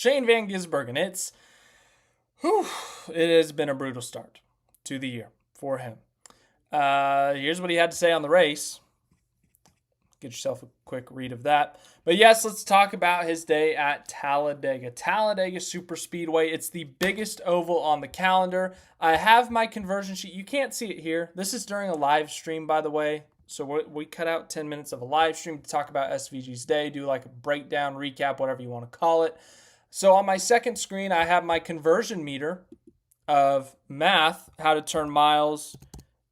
Shane Van Gisbergen. It has been a brutal start to the year for him. Here's what he had to say on the race. Get yourself a quick read of that. But yes, let's talk about his day at Talladega. Talladega Superspeedway. It's the biggest oval on the calendar. I have my conversion sheet. You can't see it here. This is during a live stream, by the way. So we cut out 10 minutes of a live stream to talk about SVG's day, do like a breakdown, recap, whatever you want to call it. So on my second screen, I have my conversion meter of math, how to turn miles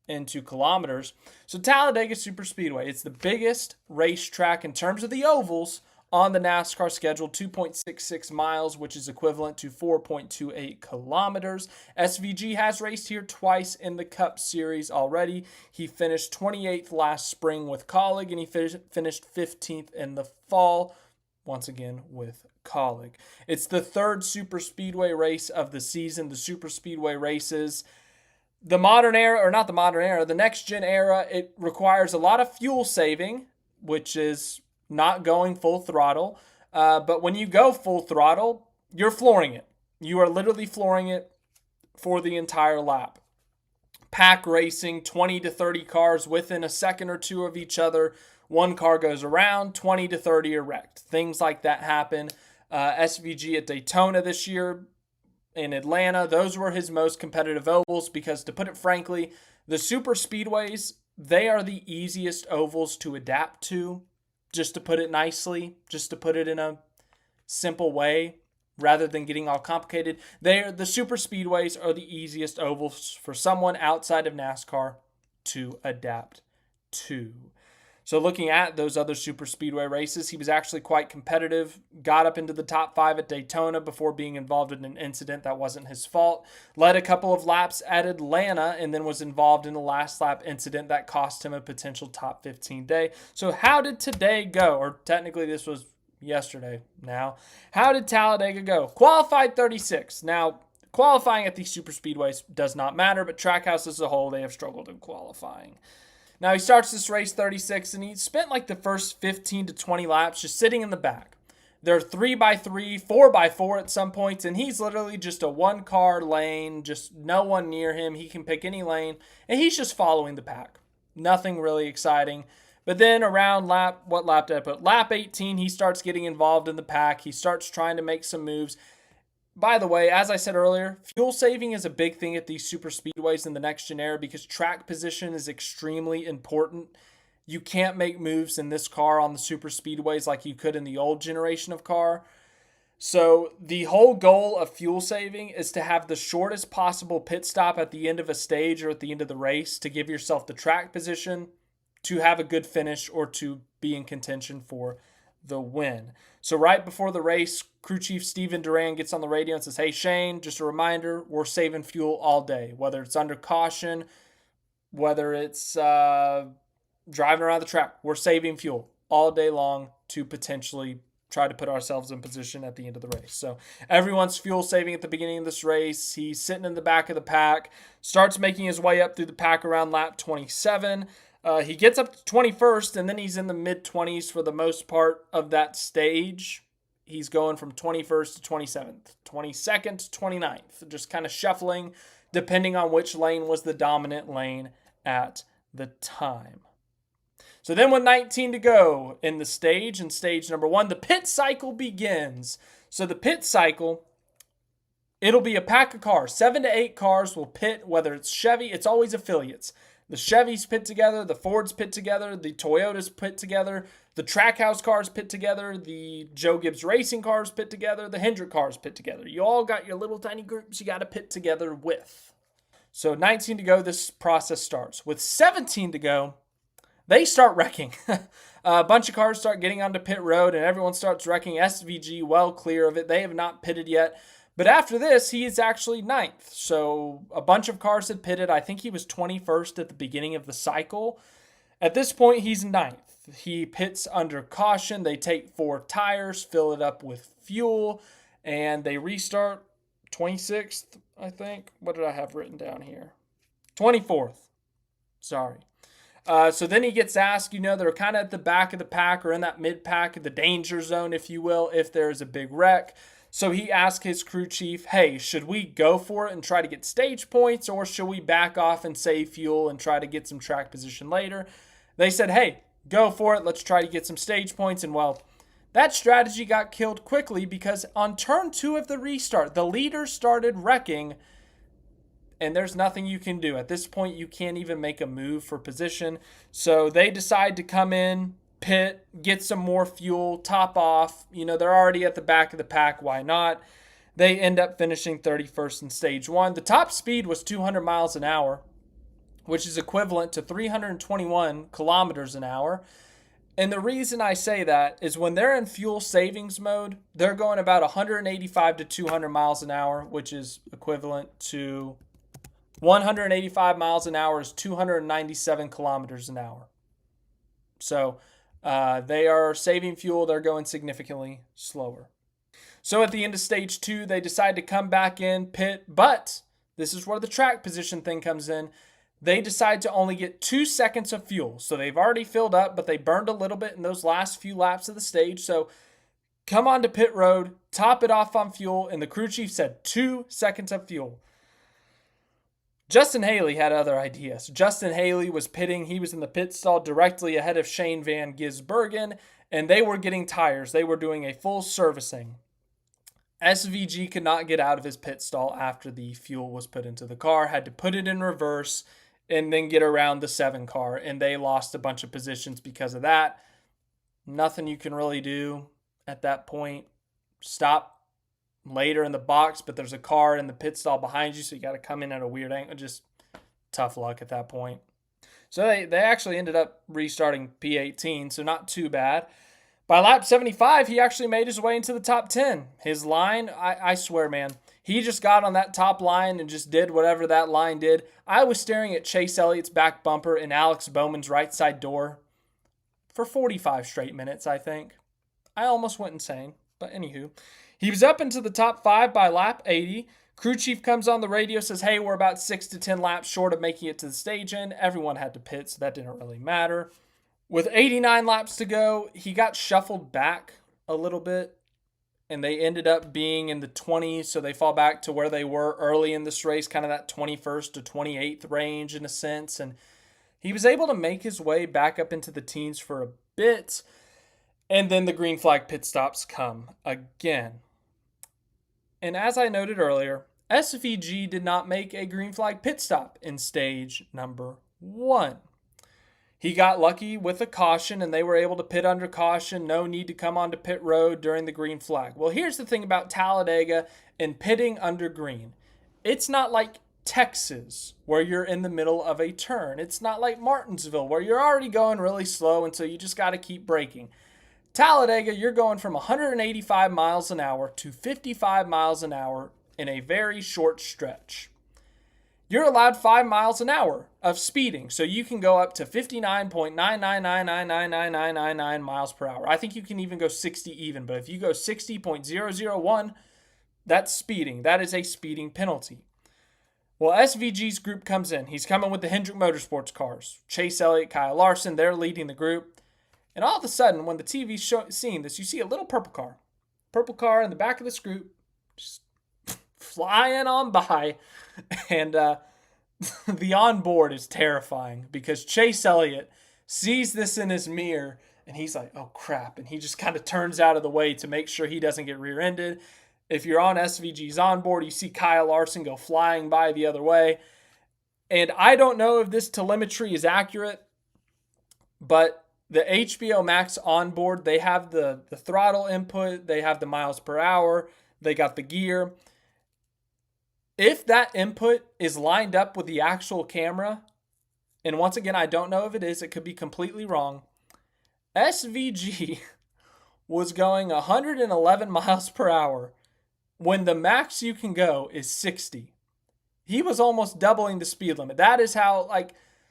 into kilometers. So Talladega Superspeedway, it's the biggest racetrack in terms of the ovals on the NASCAR schedule, 2.66 miles, which is equivalent to 4.28 kilometers. SVG has raced here twice in the Cup Series already. He finished 28th last spring with Colleague, and he finished 15th in the fall, once again with Colleague. It's the third Superspeedway race of the season. The Superspeedway races, the modern era, or not the modern era, the next-gen era, it requires a lot of fuel saving, which is not going full throttle. But when you go full throttle, you're flooring it. You are literally flooring it for the entire lap. Pack racing, 20 to 30 cars within a second or two of each other. One car goes around, 20 to 30 are wrecked. Things like that happen. SVG at Daytona this year, in Atlanta, those were his most competitive ovals because, to put it frankly, the super speedways, they are the easiest ovals to adapt to, just to put it nicely, just to put it in a simple way rather than getting all complicated. The super speedways are the easiest ovals for someone outside of NASCAR to adapt to. So looking at those other super speedway races, he was actually quite competitive, got up into the top 5 at Daytona before being involved in an incident that wasn't his fault, led a couple of laps at Atlanta, and then was involved in the last lap incident that cost him a potential top 15 day. So how did today go? Or technically this was yesterday now. How did Talladega go? Qualified 36. Now, qualifying at these super speedways does not matter, but Trackhouse as a whole, they have struggled in qualifying. Now, he starts this race 36, and he spent like the first 15 to 20 laps just sitting in the back. They're 3x3, 4x4 at some points, and he's literally just a one-car lane, just no one near him. He can pick any lane, and he's just following the pack. Nothing really exciting. But then around lap 18, he starts getting involved in the pack. He starts trying to make some moves. By the way, as I said earlier, fuel saving is a big thing at these super speedways in the next gen era because track position is extremely important. You can't make moves in this car on the super speedways like you could in the old generation of car. So the whole goal of fuel saving is to have the shortest possible pit stop at the end of a stage or at the end of the race to give yourself the track position to have a good finish or to be in contention for the win. So right before the race, crew chief Steven Duran gets on the radio and says, "Hey Shane, just a reminder, we're saving fuel all day, whether it's under caution, whether it's driving around the track. We're saving fuel all day long to potentially try to put ourselves in position at the end of the race." So everyone's fuel saving at the beginning of this race. He's sitting in the back of the pack, starts making his way up through the pack around lap 27. He gets up to 21st, and then he's in the mid-20s for the most part of that stage. He's going from 21st to 27th, 22nd to 29th, just kind of shuffling depending on which lane was the dominant lane at the time. So then with 19 to go in the stage, in stage number 1, the pit cycle begins. So the pit cycle, it'll be a pack of cars. 7 to 8 cars will pit, whether it's Chevy, it's always affiliates. The Chevys pit together, the Fords pit together, the Toyotas pit together, the Trackhouse cars pit together, the Joe Gibbs Racing cars pit together, the Hendrick cars pit together. You all got your little tiny groups you got to pit together with. So 19 to go, this process starts. With 17 to go, they start wrecking. A bunch of cars start getting onto pit road, and everyone starts wrecking. SVG well clear of it. They have not pitted yet. But after this, he is actually 9th. So a bunch of cars had pitted. I think he was 21st at the beginning of the cycle. At this point, he's 9th. He pits under caution. They take 4 tires, fill it up with fuel, and they restart 26th, I think. What did I have written down here? 24th. Sorry. So then he gets asked, they're kind of at the back of the pack or in that mid-pack, the danger zone, if you will, if there's a big wreck. So he asked his crew chief, hey, should we go for it and try to get stage points, or should we back off and save fuel and try to get some track position later? They said, hey, go for it. Let's try to get some stage points. And well, that strategy got killed quickly because on turn 2 of the restart, the leaders started wrecking, and there's nothing you can do. At this point, you can't even make a move for position. So they decide to come in, pit, get some more fuel, top off. They're already at the back of the pack. Why not? They end up finishing 31st in stage 1. The top speed was 200 miles an hour, which is equivalent to 321 kilometers an hour. And the reason I say that is when they're in fuel savings mode, they're going about 185 to 200 miles an hour, which is equivalent to 185 miles an hour is 297 kilometers an hour. So they are saving fuel. They're going significantly slower. So at the end of stage 2, they decide to come back in, pit, but this is where the track position thing comes in. They decide to only get 2 seconds of fuel. So they've already filled up, but they burned a little bit in those last few laps of the stage. So come on to pit road, top it off on fuel, and the crew chief said 2 seconds of fuel. Justin Haley had other ideas. Justin Haley was pitting. He was in the pit stall directly ahead of Shane Van Gisbergen, and they were getting tires. They were doing a full servicing. SVG could not get out of his pit stall after the fuel was put into the car, had to put it in reverse and then get around the 7 car, and they lost a bunch of positions because of that. Nothing you can really do at that point. Stop later in the box, but there's a car in the pit stall behind you, so you got to come in at a weird angle. Just tough luck at that point. So they actually ended up restarting P18, so not too bad. By lap 75, he actually made his way into the top 10. His line, I swear, man, he just got on that top line and just did whatever that line did. I was staring at Chase Elliott's back bumper and Alex Bowman's right side door for 45 straight minutes, I think. I almost went insane, but anywho. He was up into the top 5 by lap 80. Crew chief comes on the radio, says, hey, we're about 6 to 10 laps short of making it to the stage end. Everyone had to pit, so that didn't really matter. With 89 laps to go, he got shuffled back a little bit, and they ended up being in the 20s, so they fall back to where they were early in this race, kind of that 21st to 28th range in a sense, and he was able to make his way back up into the teens for a bit, and then the green flag pit stops come again. And as I noted earlier, SVG did not make a green flag pit stop in stage number 1. He got lucky with a caution, and they were able to pit under caution. No need to come onto pit road during the green flag. Well, here's the thing about Talladega and pitting under green. It's not like Texas, where you're in the middle of a turn. It's not like Martinsville, where you're already going really slow, and so you just got to keep braking. Talladega, you're going from 185 miles an hour to 55 miles an hour in a very short stretch. You're allowed 5 miles an hour of speeding, so you can go up to 59.999999999 miles per hour. I think you can even go 60 even, but if you go 60.001, that's speeding. That is a speeding penalty. Well, SVG's group comes in. He's coming with the Hendrick Motorsports cars. Chase Elliott, Kyle Larson, they're leading the group. And all of a sudden, when the TV's seeing this, you see a little purple car. Purple car in the back of this group, just flying on by. And the onboard is terrifying because Chase Elliott sees this in his mirror and he's like, oh crap. And he just kind of turns out of the way to make sure he doesn't get rear-ended. If you're on SVG's onboard, you see Kyle Larson go flying by the other way. And I don't know if this telemetry is accurate, but the HBO Max onboard, they have the throttle input, they have the miles per hour, they got the gear. If that input is lined up with the actual camera, and once again, I don't know if it is, it could be completely wrong, SVG was going 111 miles per hour when the max you can go is 60. He was almost doubling the speed limit. That is how,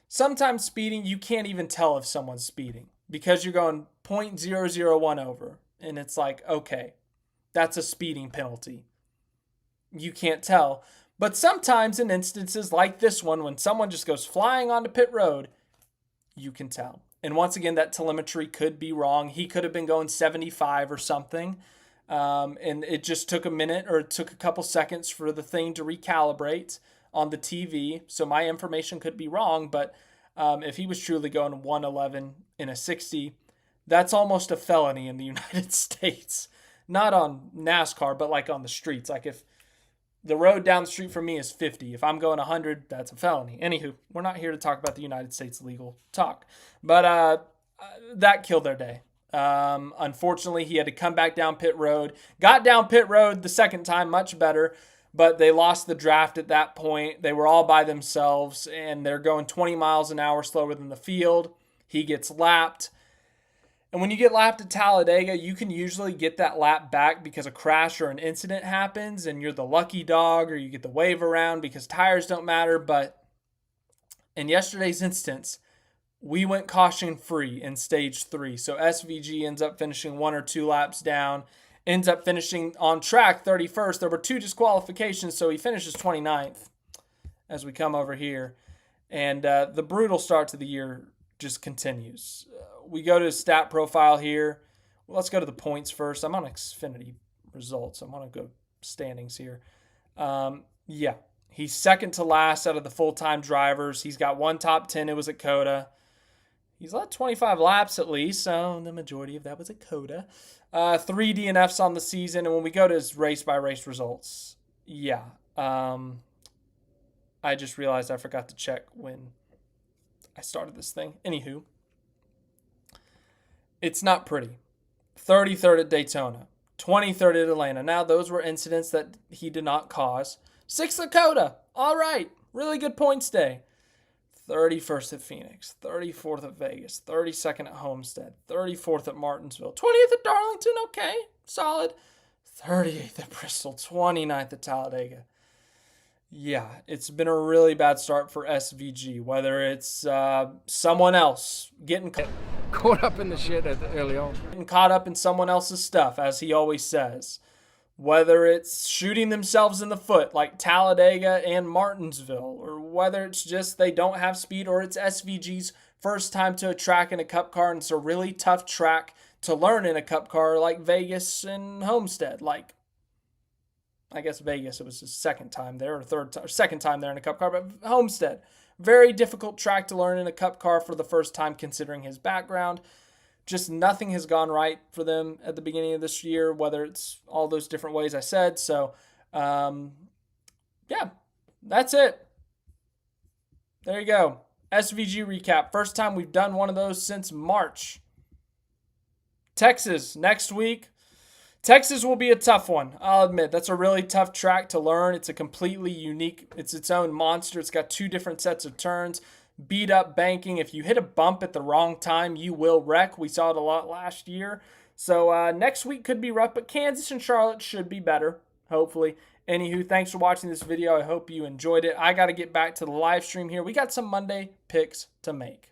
sometimes speeding, you can't even tell if someone's speeding because you're going 0.001 over. And it's like, okay, that's a speeding penalty. You can't tell. But sometimes in instances like this one, when someone just goes flying onto pit road, you can tell. And once again, that telemetry could be wrong. He could have been going 75 or something. And it just took a minute, or it took a couple seconds for the thing to recalibrate on the TV. So my information could be wrong, but if he was truly going 111 in a 60, that's almost a felony in the United States. Not on NASCAR, but like on the streets. Like if the road down the street from me is 50, if I'm going 100, that's a felony. Anywho, we're not here to talk about the United States legal talk. But that killed their day. Unfortunately, he had to come back down pit road. Got down pit road the second time, much better. But they lost the draft at that point. They were all by themselves, and they're going 20 miles an hour slower than the field. He gets lapped. And when you get lapped at Talladega, you can usually get that lap back because a crash or an incident happens, and you're the lucky dog, or you get the wave around because tires don't matter. But in yesterday's instance, we went caution-free in stage 3. So SVG ends up finishing 1 or 2 laps down, ends up finishing on track 31st. There were 2 disqualifications, so he finishes 29th as we come over here. And the brutal start to the year just continues. We go to his stat profile here. Well, let's go to the points first. I'm on Xfinity results. I'm going to go standings here. Yeah, he's second to last out of the full-time drivers. He's got 1 top 10. It was at COTA. He's led 25 laps at least, so the majority of that was at COTA. 3 DNFs on the season, and when we go to his race-by-race results, yeah. I just realized I forgot to check when I started this thing. Anywho, it's not pretty. 33rd at Daytona, 23rd at Atlanta. Now, those were incidents that he did not cause. 6th at COTA. All right, really good points day. 31st at Phoenix, 34th at Vegas, 32nd at Homestead, 34th at Martinsville, 20th at Darlington, okay, solid, 38th at Bristol, 29th at Talladega. Yeah, it's been a really bad start for SVG, whether it's someone else getting caught up in the shit early on. Getting caught up in someone else's stuff, as he always says. Whether it's shooting themselves in the foot like Talladega and Martinsville, or whether it's just they don't have speed, or it's SVG's first time to a track in a Cup car, and it's a really tough track to learn in a Cup car like Vegas and Homestead. Like, I guess Vegas, it was his second time there, or second time there in a Cup car, but Homestead, very difficult track to learn in a Cup car for the first time considering his background. Just nothing has gone right for them at the beginning of this year, whether it's all those different ways I said. So, yeah, that's it. There you go. SVG recap. First time we've done one of those since March. Texas next week. Texas will be a tough one. I'll admit, that's a really tough track to learn. It's a completely unique, it's its own monster. It's got 2 different sets of turns. Beat up banking. If you hit a bump at the wrong time, you will wreck. We saw it a lot last year. So next week could be rough, but Kansas and Charlotte should be better, hopefully. Anywho, thanks for watching this video. I hope you enjoyed it. I got to get back to the live stream here. We got some Monday picks to make.